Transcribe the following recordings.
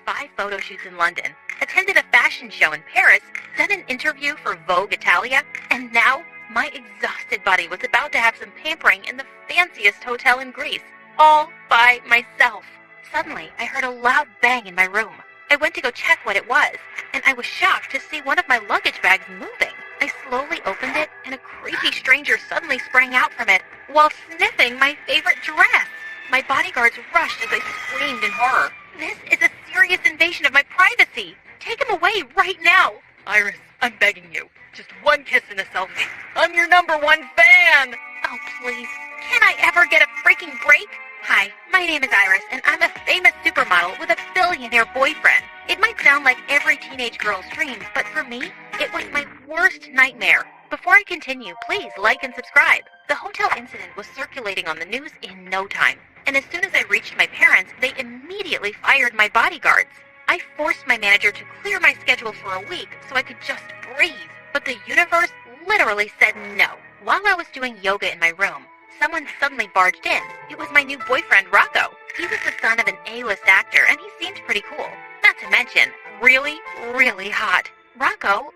5 photo shoots in London, attended a fashion show in Paris, done an interview for Vogue Italia, and now my exhausted body was about to have some pampering in the fanciest hotel in Greece, all by myself. Suddenly, I heard a loud bang in my room. I went to go check what it was, and I was shocked to see one of my luggage bags moving. I slowly opened it, and a creepy stranger suddenly sprang out from it while sniffing my favorite dress. My bodyguards rushed as I screamed in horror. This is a serious invasion of my privacy. Take him away right now. Iris, I'm begging you. Just one kiss and a selfie. I'm your #1 fan! Oh, please. Can I ever get a freaking break? Hi, my name is Iris, and I'm a famous supermodel with a billionaire boyfriend. It might sound like every teenage girl's dream, but for me, it was my worst nightmare. Before I continue, please like and subscribe. The hotel incident was circulating on the news in no time, and as soon as I reached my parents, they immediately fired my bodyguards. I forced my manager to clear my schedule for a week so I could just breathe, but the universe literally said no. While I was doing yoga in my room, someone suddenly barged in. It was my new boyfriend, Rocco. He was the son of an A-list actor, and he seemed pretty cool. Not to mention, really, really hot. Rocco,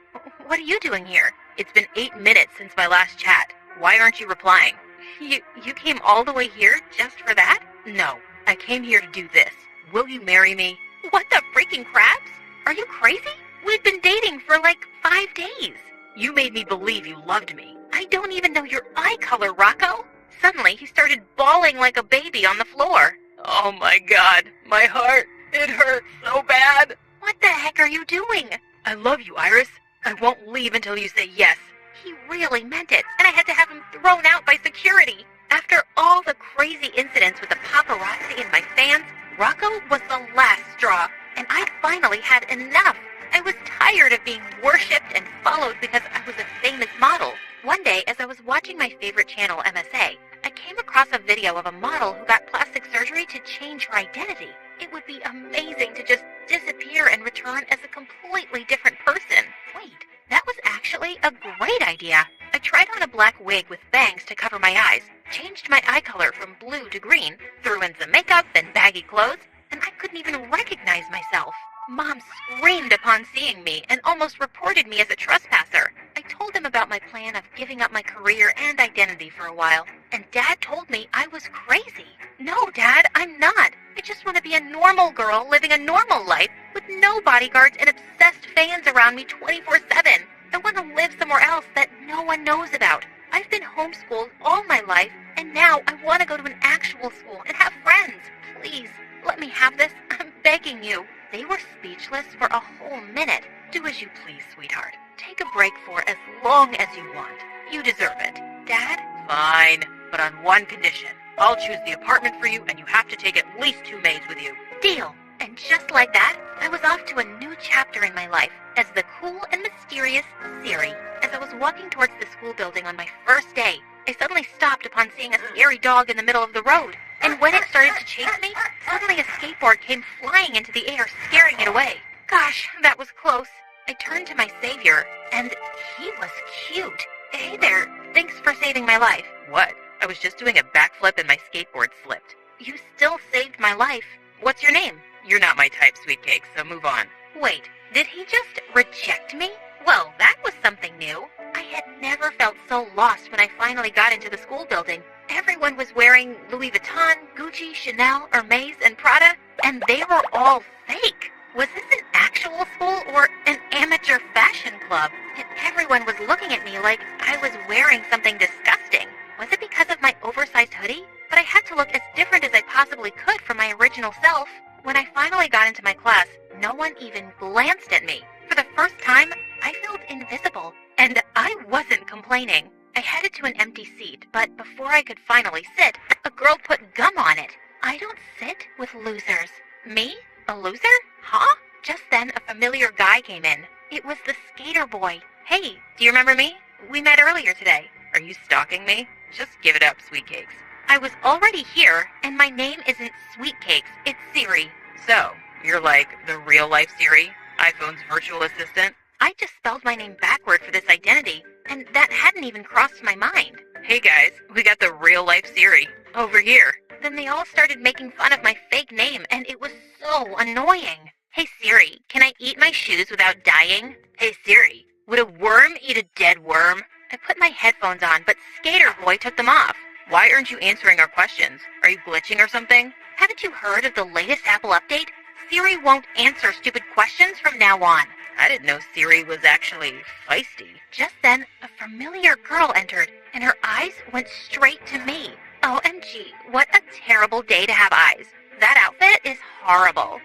what are you doing here? It's been 8 minutes since my last chat. Why aren't you replying? You came all the way here just for that? No, I came here to do this. Will you marry me? What the freaking crabs? Are you crazy? We've been dating for like 5 days. You made me believe you loved me. I don't even know your eye color, Rocco. Suddenly, he started bawling like a baby on the floor. Oh my God, my heart, it hurts so bad. What the heck are you doing? I love you, Iris. I won't leave until you say yes. He really meant it, and I had to have him thrown out by security. After all the crazy incidents with the paparazzi and my fans, Rocco was the last straw, and I finally had enough. I was tired of being worshipped and followed because I was a famous model. One day, as I was watching my favorite channel, MSA, I came across a video of a model who got plastic surgery to change her identity. It would be amazing to just disappear and return as a completely different person. Wait, that was actually a great idea. I tried on a black wig with bangs to cover my eyes, changed my eye color from blue to green, threw in some makeup and baggy clothes, and I couldn't even recognize myself. Mom screamed upon seeing me and almost reported me as a trespasser. I told him about my plan of giving up my career and identity for a while, and Dad told me I was crazy. No, Dad, I'm not. I just want to be a normal girl living a normal life with no bodyguards and obsessed fans around me 24/7. I want to live somewhere else that no one knows about. I've been homeschooled all my life, and now I want to go to an actual school and have friends. Please, let me have this. I'm begging you. They were speechless for a whole minute. Do as you please, sweetheart. Take a break for as long as you want. You deserve it. Dad? Fine, but on one condition. I'll choose the apartment for you, and you have to take at least 2 maids with you. Deal. And just like that, I was off to a new chapter in my life as the cool and mysterious Siri. As I was walking towards the school building on my first day, I suddenly stopped upon seeing a scary dog in the middle of the road. And when it started to chase me, suddenly a skateboard came flying into the air, scaring it away. Gosh, that was close. I turned to my savior, and he was cute. Hey there, thanks for saving my life. What? I was just doing a backflip and my skateboard slipped. You still saved my life. What's your name? You're not my type, sweet cake, so move on. Wait, did he just reject me? Well, that was something new. I had never felt so lost when I finally got into the school building. Everyone was wearing Louis Vuitton, Gucci, Chanel, Hermes, and Prada, and they were all fake. Was this an actual school or an amateur fashion club? And everyone was looking at me like I was wearing something disgusting. Was it because of my oversized hoodie? But I had to look as different as I possibly could from my original self. When I finally got into my class, no one even glanced at me. For the first time, I felt invisible, and I wasn't complaining. I headed to an empty seat, but before I could finally sit, a girl put gum on it. I don't sit with losers. Me? A loser? Huh? Just then, a familiar guy came in. It was the skater boy. Hey, do you remember me? We met earlier today. Are you stalking me? Just give it up, sweet cakes. I was already here, and my name isn't Sweet Cakes, it's Siri. So, you're like the real-life Siri? iPhone's virtual assistant? I just spelled my name backward for this identity, and that hadn't even crossed my mind. Hey guys, we got the real-life Siri. Over here. Then they all started making fun of my fake name, and it was so annoying. Hey Siri, can I eat my shoes without dying? Hey Siri, would a worm eat a dead worm? I put my headphones on, but Skater Boy took them off. Why aren't you answering our questions? Are you glitching or something? Haven't you heard of the latest Apple update? Siri won't answer stupid questions from now on. I didn't know Siri was actually feisty. Just then, a familiar girl entered, and her eyes went straight to me. OMG, what a terrible day to have eyes. That outfit is horrible.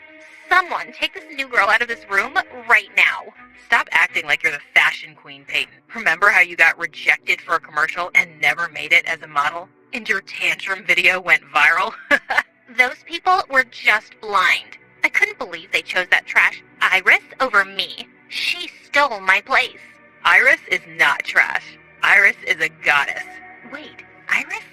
Someone take this new girl out of this room right now. Stop acting like you're the fashion queen, Peyton. Remember how you got rejected for a commercial and never made it as a model? And your tantrum video went viral? Those people were just blind. I couldn't believe they chose that trash Iris over me. She stole my place. Iris is not trash. Iris is a goddess. Wait, Iris?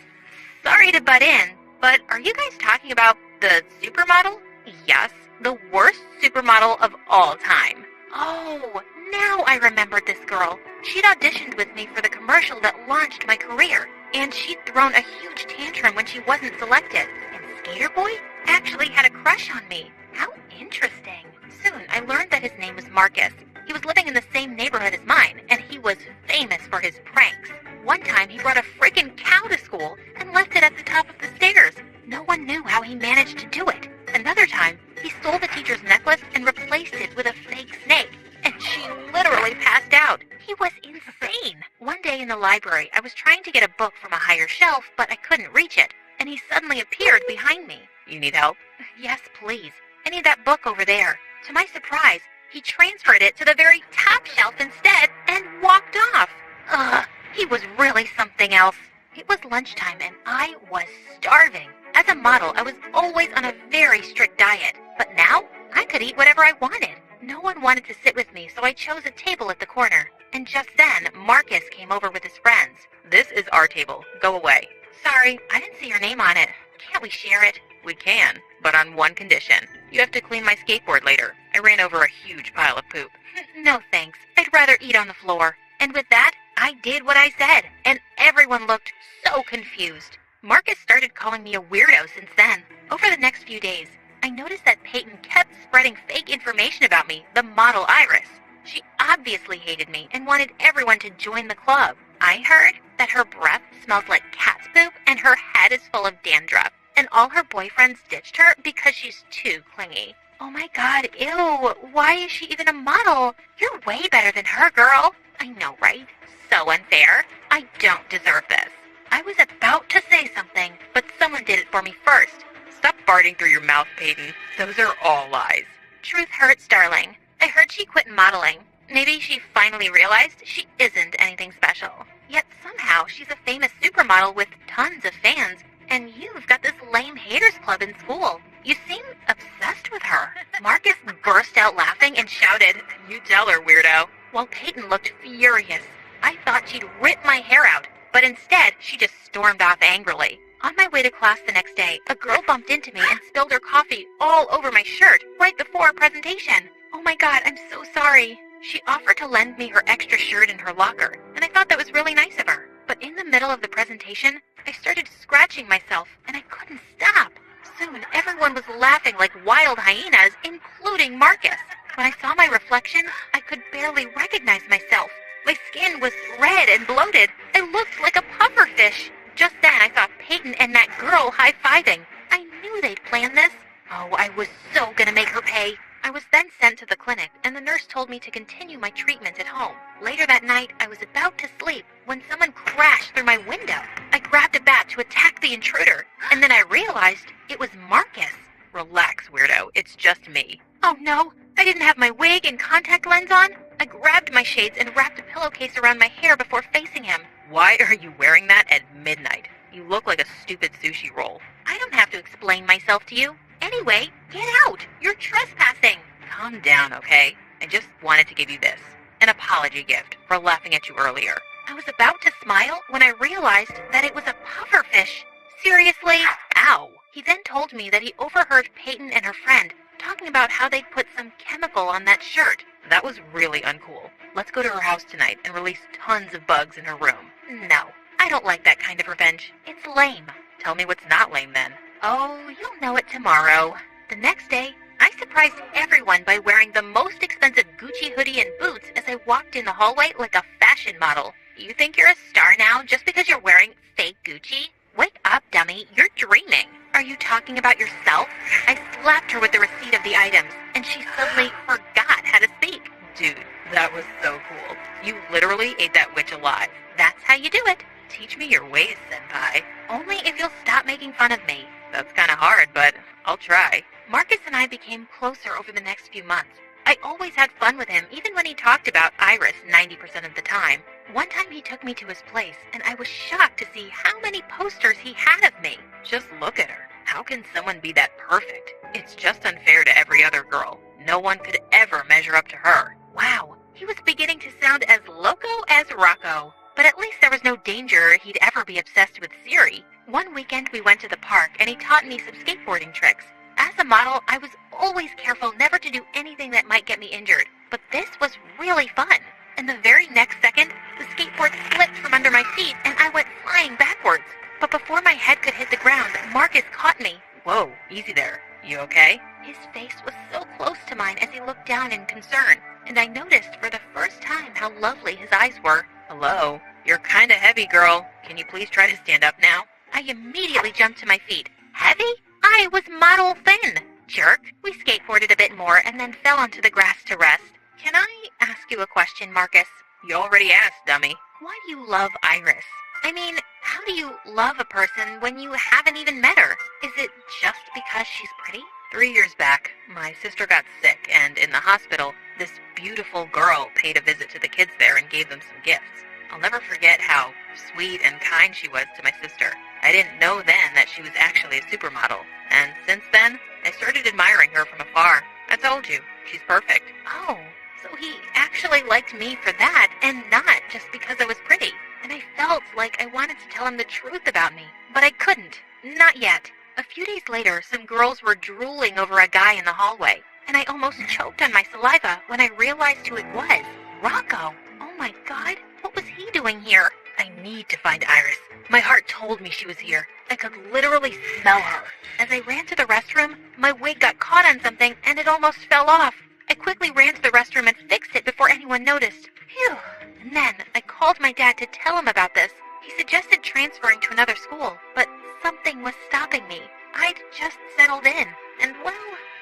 Sorry to butt in, but are you guys talking about the supermodel? Yes, the worst supermodel of all time. Oh, now I remembered this girl. She'd auditioned with me for the commercial that launched my career, and she'd thrown a huge tantrum when she wasn't selected. And Skater Boy actually had a crush on me. How interesting. Soon, I learned that his name was Marcus. He was living in the same neighborhood as mine, and he was famous for his pranks. One time, he brought a freaking cow to school and left it at the top of the stairs. No one knew how he managed to do it. Another time, he stole the teacher's necklace and replaced it with a fake snake, and she literally passed out. He was insane. One day in the library, I was trying to get a book from a higher shelf, but I couldn't reach it, and he suddenly appeared behind me. You need help? Yes, please. I need that book over there. To my surprise, he transferred it to the very top shelf instead and walked off. Ugh, he was really something else. It was lunchtime and I was starving. As a model, I was always on a very strict diet, but now I could eat whatever I wanted. No one wanted to sit with me, so I chose a table at the corner. And just then, Marcus came over with his friends. This is our table. Go away. Sorry, I didn't see your name on it. Can't we share it? We can, but on one condition. You have to clean my skateboard later. I ran over a huge pile of poop. No thanks. I'd rather eat on the floor. And with that, I did what I said, and everyone looked so confused. Marcus started calling me a weirdo since then. Over the next few days, I noticed that Peyton kept spreading fake information about me, the model Iris. She obviously hated me and wanted everyone to join the club. I heard that her breath smells like cat's poop and her head is full of dandruff, and all her boyfriends ditched her because she's too clingy. Oh my god, ew, why is she even a model? You're way better than her, girl. I know, right? So unfair. I don't deserve this. I was about to say something, but someone did it for me first. Stop farting through your mouth, Peyton. Those are all lies. Truth hurts, darling. I heard she quit modeling. Maybe she finally realized she isn't anything special. Yet somehow she's a famous supermodel with tons of fans, and you've got this lame haters club in school. You seem obsessed with her. Marcus burst out laughing and shouted, You tell her, weirdo. While Peyton looked furious. I thought she'd rip my hair out, but instead she just stormed off angrily. On my way to class the next day, a girl bumped into me and spilled her coffee all over my shirt right before a presentation. Oh my god, I'm so sorry. She offered to lend me her extra shirt in her locker, and I thought that was really nice of her. But in the middle of the presentation, I started scratching myself, and I couldn't stop. Soon, everyone was laughing like wild hyenas, including Marcus. When I saw my reflection, I could barely recognize myself. My skin was red and bloated. I looked like a pufferfish. Just then, I saw Peyton and that girl high-fiving. I knew they'd planned this. Oh, I was so gonna make her pay. I was then sent to the clinic, and the nurse told me to continue my treatment at home. Later that night, I was about to sleep when someone crashed through my window. I grabbed a bat to attack the intruder, and then I realized it was Marcus. Relax, weirdo. It's just me. Oh no, I didn't have my wig and contact lens on. I grabbed my shades and wrapped a pillowcase around my hair before facing him. Why are you wearing that at midnight? You look like a stupid sushi roll. I don't have to explain myself to you. Anyway, get out! You're trespassing! Calm down, okay? I just wanted to give you this. An apology gift for laughing at you earlier. I was about to smile when I realized that it was a pufferfish. Seriously? Ow! He then told me that he overheard Peyton and her friend talking about how they'd put some chemical on that shirt. That was really uncool. Let's go to her house tonight and release tons of bugs in her room. No, I don't like that kind of revenge. It's lame. Tell me what's not lame then. Oh, you'll know it tomorrow. The next day, I surprised everyone by wearing the most expensive Gucci hoodie and boots as I walked in the hallway like a fashion model. You think you're a star now just because you're wearing fake Gucci? Wake up, dummy. You're dreaming. Are you talking about yourself? I slapped her with the receipt of the items, and she suddenly forgot how to speak. Dude, that was so cool. You literally ate that witch alive. That's how you do it. Teach me your ways, senpai. Only if you'll stop making fun of me. That's kind of hard, but I'll try. Marcus and I became closer over the next few months. I always had fun with him, even when he talked about Iris 90% of the time. One time he took me to his place, and I was shocked to see how many posters he had of me. Just look at her. How can someone be that perfect? It's just unfair to every other girl. No one could ever measure up to her. Wow, he was beginning to sound as loco as Rocco. But at least there was no danger he'd ever be obsessed with Siri. One weekend we went to the park, and he taught me some skateboarding tricks. As a model, I was always careful never to do anything that might get me injured. But this was really fun. And the very next second, the skateboard slipped from under my feet, and I went flying backwards. But before my head could hit the ground, Marcus caught me. Whoa, easy there. You okay? His face was so close to mine as he looked down in concern, and I noticed for the first time how lovely his eyes were. Hello? You're kinda heavy, girl. Can you please try to stand up now? I immediately jumped to my feet. Heavy? I was model thin. Jerk. We skateboarded a bit more and then fell onto the grass to rest. Can I ask you a question, Marcus? You already asked, dummy. Why do you love Iris? I mean, how do you love a person when you haven't even met her? Is it just because she's pretty? 3 years back, my sister got sick, and in the hospital, this beautiful girl paid a visit to the kids there and gave them some gifts. I'll never forget how sweet and kind she was to my sister. I didn't know then that she was actually a supermodel, and since then, I started admiring her from afar. I told you, she's perfect. Oh, so he actually liked me for that, and not just because I was pretty. And I felt like I wanted to tell him the truth about me, but I couldn't. Not yet. A few days later, some girls were drooling over a guy in the hallway, and I almost choked on my saliva when I realized who it was. Rocco. Oh my God, what was he doing here? I need to find Iris. My heart told me she was here. I could literally smell her. As I ran to the restroom, my wig got caught on something and it almost fell off. I quickly ran to the restroom and fixed it before anyone noticed. Phew. And then I called my dad to tell him about this. He suggested transferring to another school, but something was stopping me. I'd just settled in, and well,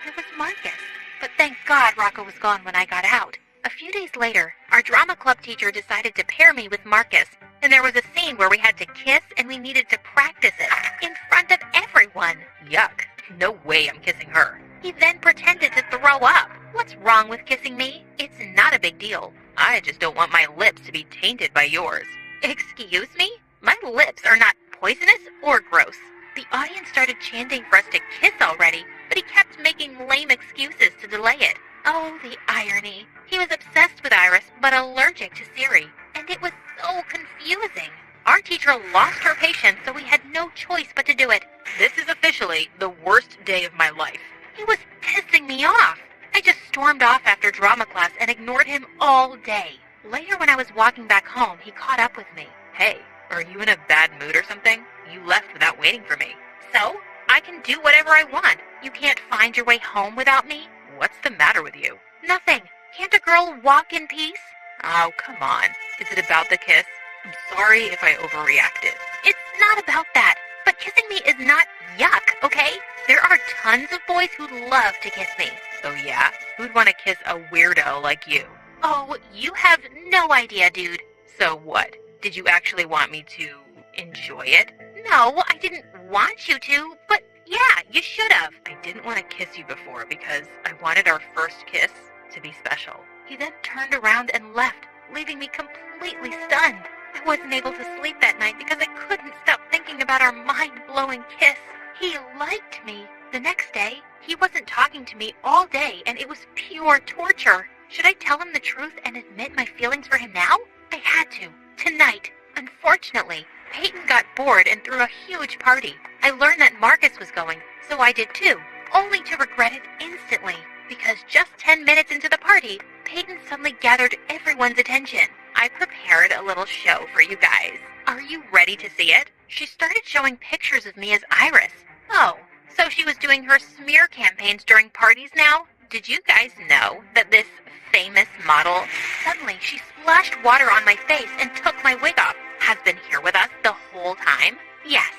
it was Marcus. But thank God Rocco was gone when I got out. A few days later, our drama club teacher decided to pair me with Marcus, and there was a scene where we had to kiss and we needed to practice it in front of everyone. Yuck. No way I'm kissing her. He then pretended to throw up. What's wrong with kissing me? It's not a big deal. I just don't want my lips to be tainted by yours. Excuse me? My lips are not poisonous or gross. The audience started chanting for us to kiss already, but he kept making lame excuses to delay it. Oh, the irony. He was obsessed with Iris, but allergic to Siri, and it was so confusing. Our teacher lost her patience, so we had no choice but to do it. This is officially the worst day of my life. He was pissing me off. I just stormed off after drama class and ignored him all day. Later, when I was walking back home, he caught up with me. Hey, are you in a bad mood or something? You left without waiting for me. So? I can do whatever I want. You can't find your way home without me? What's the matter with you? Nothing. Can't a girl walk in peace? Oh, come on. Is it about the kiss? I'm sorry if I overreacted. It's not about that. But kissing me is not yuck, okay? There are tons of boys who'd love to kiss me. Oh yeah? Who'd want to kiss a weirdo like you? Oh, you have no idea, dude. So what? Did you actually want me to enjoy it? No, I didn't want you to, but yeah, you should have. I didn't want to kiss you before because I wanted our first kiss to be special. He then turned around and left, leaving me completely stunned. I wasn't able to sleep that night because I couldn't stop thinking about our mind-blowing kiss. He liked me. The next day, he wasn't talking to me all day, and it was pure torture. Should I tell him the truth and admit my feelings for him now? I had to. Tonight. Unfortunately, Peyton got bored and threw a huge party. I learned that Marcus was going, so I did too, only to regret it instantly. Because just 10 minutes into the party, Peyton suddenly gathered everyone's attention. I prepared a little show for you guys. Are you ready to see it? She started showing pictures of me as Iris. Oh, So she was doing her smear campaigns during parties now? Did you guys know that this famous model, suddenly she splashed water on my face and took my wig off, has been here with us the whole time? Yes,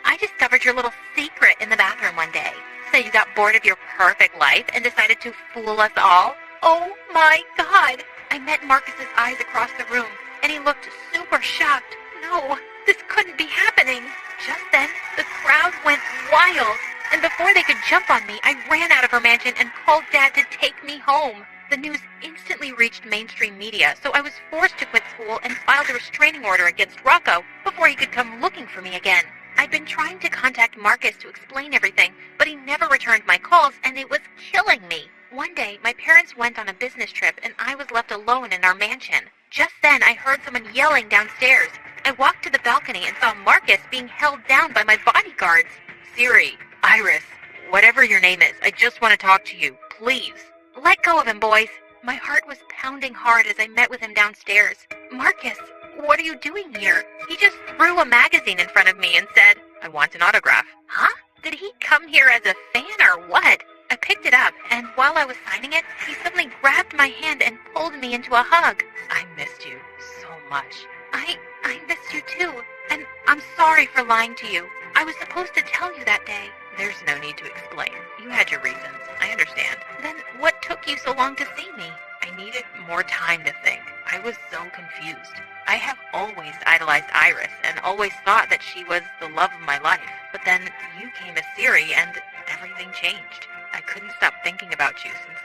I discovered your little secret in the bathroom one day. So you got bored of your perfect life and decided to fool us all? Oh my God! I met Marcus's eyes across the room, and he looked super shocked. No, this couldn't be happening. Just then, the crowd went wild, and before they could jump on me, I ran out of her mansion and called Dad to take me home. The news instantly reached mainstream media, so I was forced to quit school and filed a restraining order against Rocco before he could come looking for me again. I'd been trying to contact Marcus to explain everything, but he never returned my calls, and it was killing me. One day, my parents went on a business trip, and I was left alone in our mansion. Just then, I heard someone yelling downstairs. I walked to the balcony and saw Marcus being held down by my bodyguards. Siri, Iris, whatever your name is, I just want to talk to you, please. Let go of him, boys. My heart was pounding hard as I met with him downstairs. Marcus, what are you doing here? He just threw a magazine in front of me and said, I want an autograph. Huh? Did he come here as a fan or what? I picked it up, and while I was signing it, he suddenly grabbed my hand and pulled me into a hug. I missed you so much. I missed you too, and I'm sorry for lying to you. I was supposed to tell you that day. There's no need to explain. You had your reasons. I understand. Then what took you so long to see me? I needed more time to think. I was so confused. I have always idolized Iris and always thought that she was the love of my life. But then you came as Siri and everything changed. I couldn't stop thinking about you since